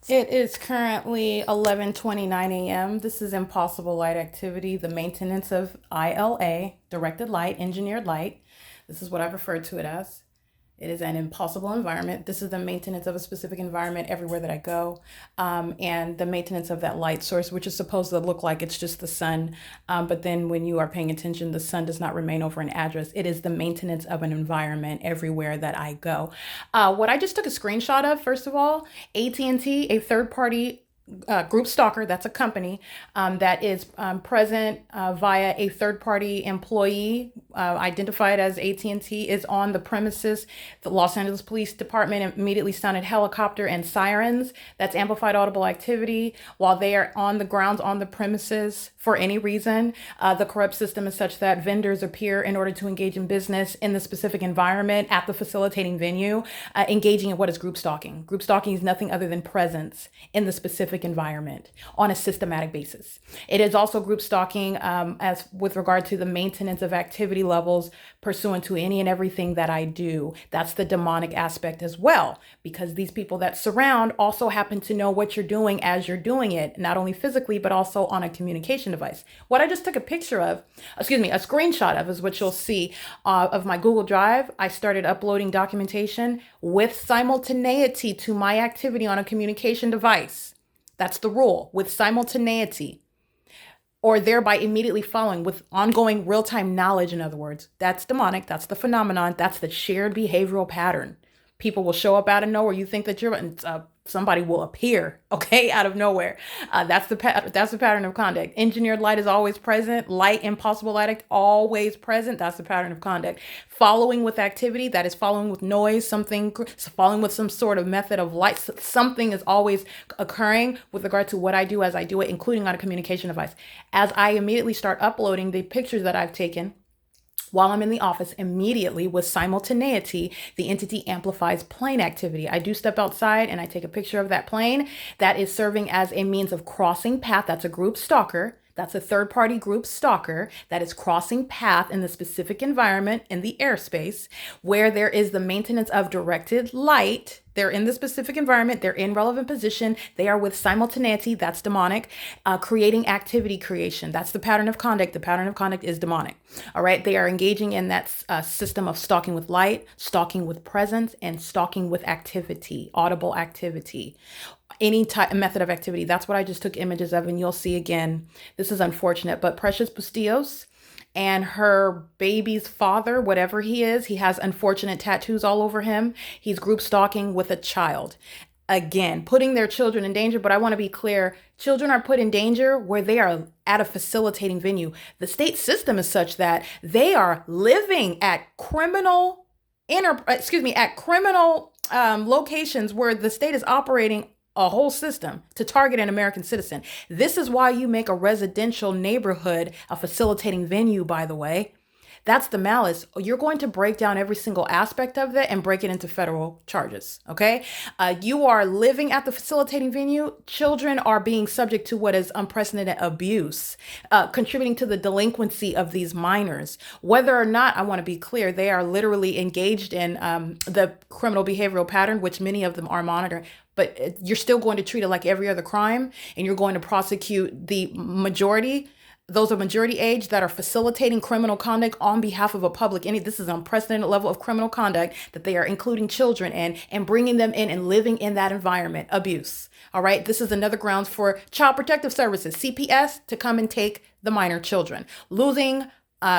It is currently 11:29 a.m. This is Impossible Light Activity, the maintenance of ILA, directed light, engineered light. This is what I've referred to it as. It is an impossible environment. This is the maintenance of a specific environment everywhere that I go, and the maintenance of that light source, which is supposed to look like it's just the sun. But then when you are paying attention, the sun does not remain over an address. It is the maintenance of an environment everywhere that I go. What I just took a screenshot of, first of all, AT&T, a third party Group Stalker, that's a company that is present via a third-party employee identified as AT&T, is on the premises. The Los Angeles Police Department immediately sounded helicopter and sirens. That's amplified audible activity while they are on the grounds on the premises for any reason. The corrupt system is such that vendors appear in order to engage in business in the specific environment at the facilitating venue, engaging in what is group stalking. Group stalking is nothing other than presence in the specific environment on a systematic basis. It is also group stalking as with regard to the maintenance of activity levels pursuant to any and everything that I do. That's the demonic aspect as well, because these people that surround also happen to know what you're doing as you're doing it, not only physically, but also on a communication device. What I just took a picture of, a screenshot of, is what you'll see of my Google Drive. I started uploading documentation with simultaneity to my activity on a communication device. That's the rule, with simultaneity, or thereby immediately following, with ongoing real-time knowledge, in other words. That's demonic. That's the phenomenon. That's the shared behavioral pattern. People will show up out of nowhere. You think that somebody will appear, okay, out of nowhere. That's the pattern of conduct. Engineered light is always present. Light, impossible light, always present. That's the pattern of conduct. Following with activity, that is following with noise, following with some sort of method of light. Something is always occurring with regard to what I do as I do it, including on a communication device. As I immediately start uploading the pictures that I've taken while I'm in the office, immediately with simultaneity, the entity amplifies plane activity. I do step outside and I take a picture of that plane that is serving as a means of crossing path. That's a group stalker. That's a third-party group stalker that is crossing path in the specific environment in the airspace where there is the maintenance of directed light. They're in the specific environment. They're in relevant position. They are with simultaneity. That's demonic. Creating activity creation. That's the pattern of conduct. The pattern of conduct is demonic. All right. They are engaging in that system of stalking with light, stalking with presence, and stalking with activity, audible activity. Any type method of activity. That's what I just took images of, and you'll see again. This is unfortunate, but Precious Bustillos and her baby's father, whatever he is, he has unfortunate tattoos all over him. He's group stalking with a child. Again, putting their children in danger. But I want to be clear. Children are put in danger where they are at a facilitating venue. The state system is such that they are living at criminal locations where the state is operating a whole system to target an American citizen. This is why you make a residential neighborhood a facilitating venue, by the way. That's the malice. You're going to break down every single aspect of that and break it into federal charges. Okay. You are living at the facilitating venue. Children are being subject to what is unprecedented abuse, contributing to the delinquency of these minors. Whether or not, I want to be clear, they are literally engaged in the criminal behavioral pattern, which many of them are monitoring. But you're still going to treat it like every other crime, and you're going to prosecute the majority, those of majority age that are facilitating criminal conduct on behalf of a public entity. This is an unprecedented level of criminal conduct that they are including children in and bringing them in and living in that environment. Abuse. All right. This is another grounds for Child Protective Services, CPS, to come and take the minor children, losing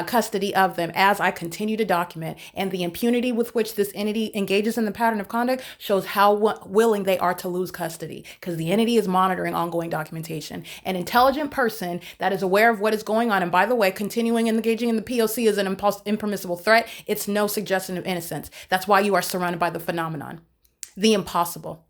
custody of them, as I continue to document. And the impunity with which this entity engages in the pattern of conduct shows how willing they are to lose custody, because the entity is monitoring ongoing documentation. An intelligent person that is aware of what is going on, and by the way, continuing engaging in the P.O.C. is an impermissible threat. It's no suggestion of innocence. That's why you are surrounded by the phenomenon, the impossible.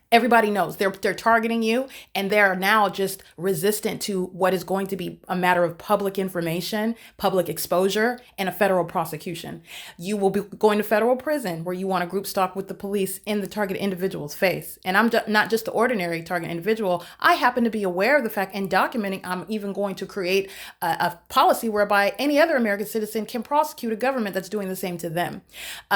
Everybody knows they're targeting you, and they're now just resistant to what is going to be a matter of public information, public exposure, and a federal prosecution. You will be going to federal prison where you want to group stalk with the police in the target individual's face. And I'm not just the ordinary target individual. I happen to be aware of the fact and documenting. I'm even going to create a policy whereby any other American citizen can prosecute a government that's doing the same to them.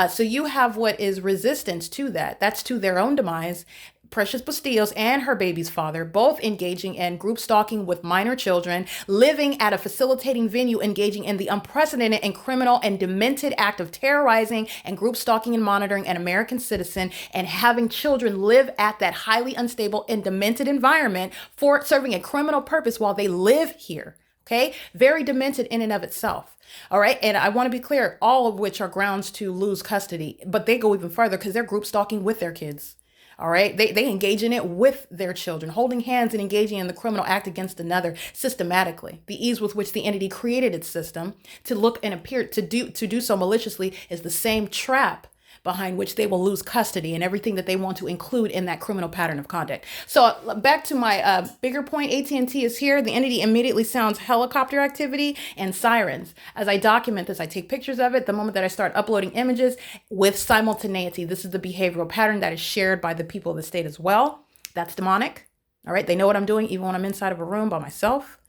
So you have what is resistance to that. That's to their own demise. Precious Bustillos and her baby's father, both engaging in group stalking with minor children, living at a facilitating venue, engaging in the unprecedented and criminal and demented act of terrorizing and group stalking and monitoring an American citizen, and having children live at that highly unstable and demented environment for serving a criminal purpose while they live here. Okay, very demented in and of itself. All right. And I want to be clear, all of which are grounds to lose custody, but they go even further because they're group stalking with their kids. All right. They engage in it with their children, holding hands and engaging in the criminal act against another systematically. The ease with which the entity created its system to look and appear to do so maliciously is the same trap behind which they will lose custody and everything that they want to include in that criminal pattern of conduct. So back to my bigger point, AT&T is here. The entity immediately sounds helicopter activity and sirens. As I document this, I take pictures of it the moment that I start uploading images with simultaneity. This is the behavioral pattern that is shared by the people of the state as well. That's demonic. All right. They know what I'm doing even when I'm inside of a room by myself.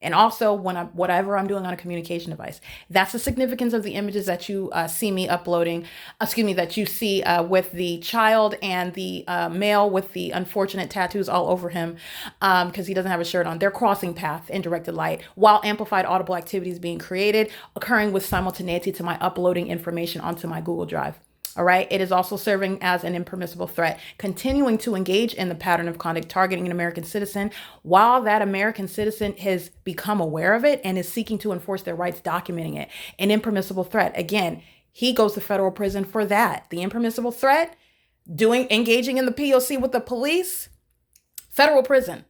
And also when whatever I'm doing on a communication device. That's the significance of the images that you see me uploading, that you see with the child and the male with the unfortunate tattoos all over him because he doesn't have a shirt on. They're crossing path in directed light while amplified audible activity is being created, occurring with simultaneity to my uploading information onto my Google Drive. All right. It is also serving as an impermissible threat, continuing to engage in the pattern of conduct targeting an American citizen while that American citizen has become aware of it and is seeking to enforce their rights, documenting it. An impermissible threat. Again, he goes to federal prison for that. The impermissible threat, engaging in the P.O.C. with the police, federal prison.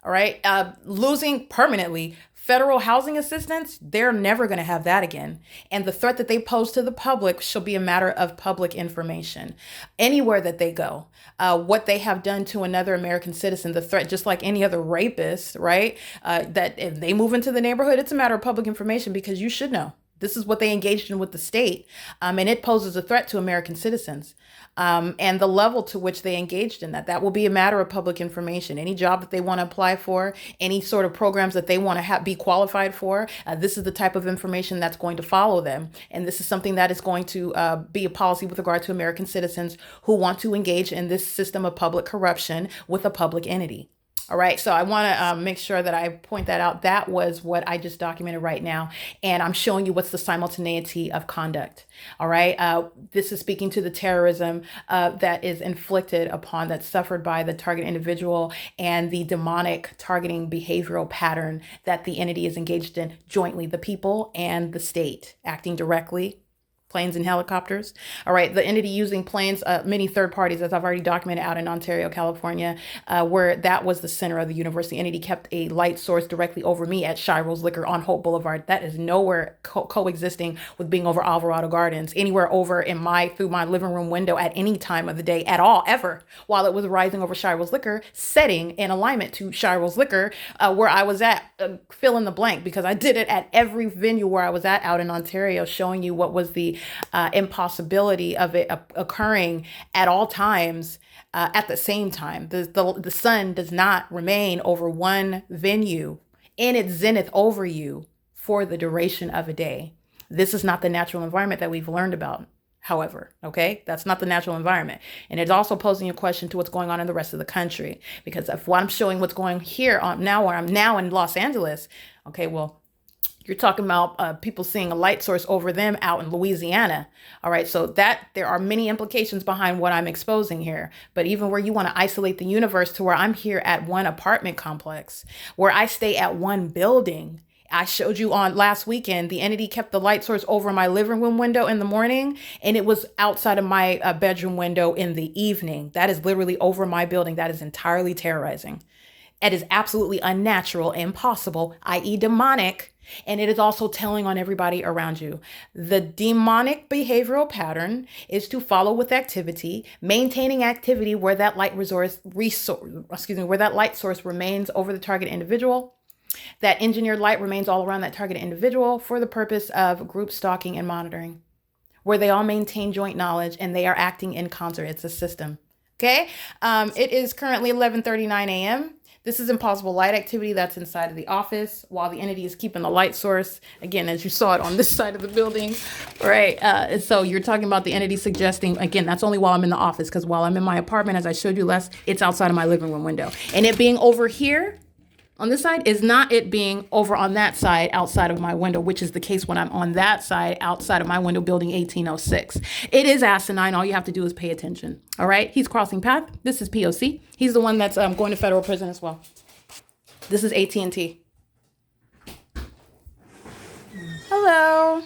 All right. Losing permanently federal housing assistance, they're never going to have that again. And the threat that they pose to the public shall be a matter of public information. Anywhere that they go, what they have done to another American citizen, the threat, just like any other rapist, right? That if they move into the neighborhood, it's a matter of public information because you should know. This is what they engaged in with the state, and it poses a threat to American citizens. And the level to which they engaged in that will be a matter of public information. Any job that they want to apply for, any sort of programs that they want to be qualified for, this is the type of information that's going to follow them. And this is something that is going to be a policy with regard to American citizens who want to engage in this system of public corruption with a public entity. All right. So I want to make sure that I point that out. That was what I just documented right now. And I'm showing you what's the simultaneity of conduct. All right. This is speaking to the terrorism that is inflicted upon, that's suffered by the target individual, and the demonic targeting behavioral pattern that the entity is engaged in jointly, the people and the state acting directly. Planes and helicopters. All right. The entity using planes, many third parties, as I've already documented, out in Ontario, California, where that was the center of the universe. The entity kept a light source directly over me at Shiro's Liquor on Hope Boulevard. That is nowhere coexisting with being over Alvarado Gardens, anywhere over through my living room window at any time of the day at all, ever, while it was rising over Shiro's Liquor, setting in alignment to Shiro's Liquor, where I was at, fill in the blank, because I did it at every venue where I was at out in Ontario, showing you what was the impossibility of it occurring at all times at the same time. The sun does not remain over one venue in its zenith over you for the duration of a day. This is not the natural environment that we've learned about. However, okay, that's not the natural environment. And it's also posing a question to what's going on in the rest of the country, because if what I'm showing what's going here on now, where I'm now in Los Angeles, okay, well, you're talking about people seeing a light source over them out in Louisiana. All right. So that there are many implications behind what I'm exposing here. But even where you want to isolate the universe to where I'm here at one apartment complex, where I stay at one building. I showed you on last weekend, the entity kept the light source over my living room window in the morning, and it was outside of my bedroom window in the evening. That is literally over my building. That is entirely terrorizing. It is absolutely unnatural, impossible, i.e. demonic. And it is also telling on everybody around you. The demonic behavioral pattern is to follow with activity, maintaining activity where that light where that light source remains over the target individual. That engineered light remains all around that target individual for the purpose of group stalking and monitoring, where they all maintain joint knowledge and they are acting in concert. It's a system. Okay. It is currently 11:39 a.m. This is impossible light activity that's inside of the office while the entity is keeping the light source. Again, as you saw it on this side of the building, right? And so you're talking about the entity suggesting, again, that's only while I'm in the office, because while I'm in my apartment, as I showed you less, it's outside of my living room window. And it being over here on this side is not it being over on that side outside of my window, which is the case when I'm on that side outside of my window, building 1806. It is asinine. All you have to do is pay attention. All right. He's crossing path. This is P.O.C. He's the one that's going to federal prison as well. This is AT&T. Hello.